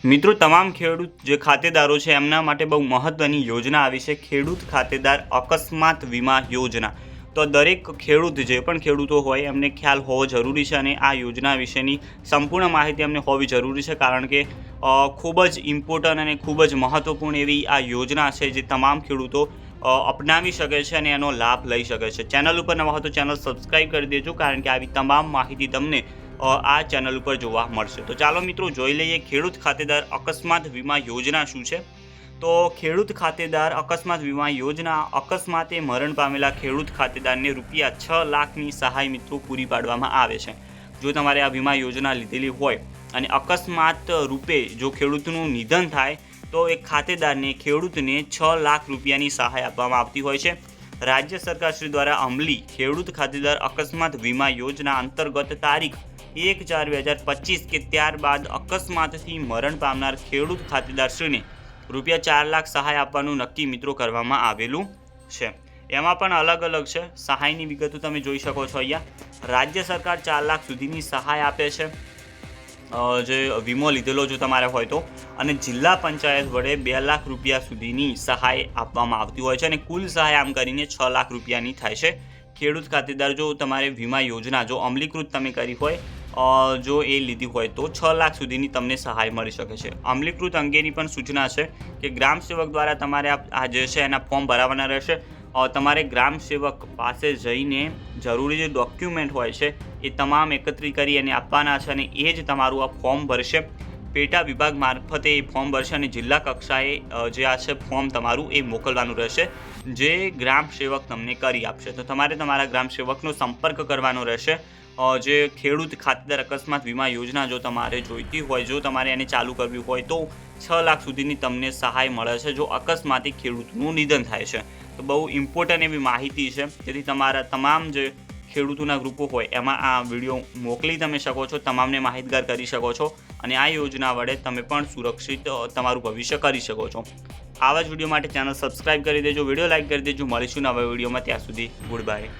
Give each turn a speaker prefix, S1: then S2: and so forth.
S1: મિત્રો તમામ ખેડૂત જે ખાતેદારો છે એમના માટે બહુ મહત્વની યોજના આવી છે, ખેડૂત ખાતેદાર અકસ્માત વીમા યોજના। તો દરેક ખેડૂત જે પણ ખેડૂતો હોય એમને ખ્યાલ હોવો જરૂરી છે અને આ યોજના વિશેની સંપૂર્ણ માહિતી એમને હોવી જરૂરી છે, કારણ કે ખૂબ જ ઇમ્પોર્ટન્ટ અને ખૂબ જ મહત્વપૂર્ણ એવી આ યોજના છે જે તમામ ખેડૂતો અપનાવી શકે છે અને એનો લાભ લઈ શકે છે। ચેનલ ઉપર નવા હોય તો ચેનલ સબસ્ક્રાઈબ કરી દેજો, કારણ કે આવી તમામ માહિતી તમને આ ચેનલ ઉપર જોવા મળશે। તો ચાલો મિત્રો જોઈ લઈએ ખેડૂત ખાતેદાર અકસ્માત વીમા યોજના શું છે। તો ખેડૂત ખાતેદાર અકસ્માત વીમા યોજના અકસ્માતે મરણ પામેલા ખેડૂત ખાતેદારને રૂપિયા 6 લાખની સહાય મિત્રો પૂરી પાડવામાં આવે છે। જો તમારે આ વીમા યોજના લીધેલી હોય અને અકસ્માત રૂપે જો ખેડૂતનું નિધન થાય તો એક ખાતેદારને ખેડૂતને 6 લાખ રૂપિયાની સહાય આપવામાં આવતી હોય છે। રાજ્ય સરકાર શ્રી દ્વારા અમલી ખેડૂત ખાતેદાર અકસ્માત વીમા યોજના અંતર્ગત તારીખ 1/4/2025 કે ત્યારબાદ અકસ્માતથી મરણ પામનાર ખેડૂત ખાતેદારશ્રીને રૂપિયા 4 લાખ સહાય આપવાનું નક્કી મિત્રો કરવામાં આવેલું છે। એમાં પણ અલગ અલગ છે સહાયની વિગતો તમે જોઈ શકો છો। અહીંયા રાજ્ય સરકાર 4 લાખ સુધીની સહાય આપે છે જે વીમો લીધેલો જો તમારે હોય તો, અને જિલ્લા પંચાયત વડે 2 લાખ રૂપિયા સુધીની સહાય આપવામાં આવતી હોય છે અને કુલ સહાય આમ કરીને 6 લાખ રૂપિયાની થાય છે। ખેડૂત ખાતેદાર જો તમારે વીમા યોજના જો અમલીકૃત તમે કરી હોય જો એ લીધી હોય તો 6 લાખ સુધીની તમને સહાય મળી શકે છે। અમલીકૃત અંગેની પણ સૂચના છે કે ગ્રામ સેવક દ્વારા તમારે આ જે છે એના ફોર્મ ભરાવાના રહેશે। તમારે ગ્રામ સેવક પાસે જઈને જરૂરી જે ડોક્યુમેન્ટ હોય છે એ તમામ એકત્રિત કરી અને આપવાના છે અને એ જ તમારું આ ફોર્મ ભરશે। પેટા વિભાગ મારફતે એ ફોર્મ ભરશે અને જિલ્લા કક્ષાએ જે આ છે ફોર્મ તમારું એ મોકલવાનું રહેશે, જે ગ્રામ સેવક તમને કરી આપશે। તો તમારે તમારા ગ્રામ સેવકનો સંપર્ક કરવાનો રહેશે। જે ખેડૂત ખાતેદાર અકસ્માત વીમા યોજના જો તમારે જોઈતી હોય, જો તમારે એને ચાલુ કરવી હોય તો 6 લાખ સુધીની તમને સહાય મળે છે જો અકસ્માતે ખેડૂતનું નિધન થાય છે। તો બહુ ઇમ્પોર્ટન્ટ એવી માહિતી છે, તેથી તમારા તમામ જે ખેડૂતોના ગ્રુપો હોય એમાં આ વિડીયો મોકલી તમે શકો છો, તમામને માહિતગાર કરી શકો છો અને આ યોજના વડે તમે પણ સુરક્ષિત તમારું ભવિષ્ય કરી શકો છો। આવા જ વિડીયો માટે ચેનલ સબસ્ક્રાઈબ કરી દેજો, વિડીયો લાઇક કરી દેજો। મળીશું નવા વિડીયોમાં, ત્યાં સુધી ગુડ બાય।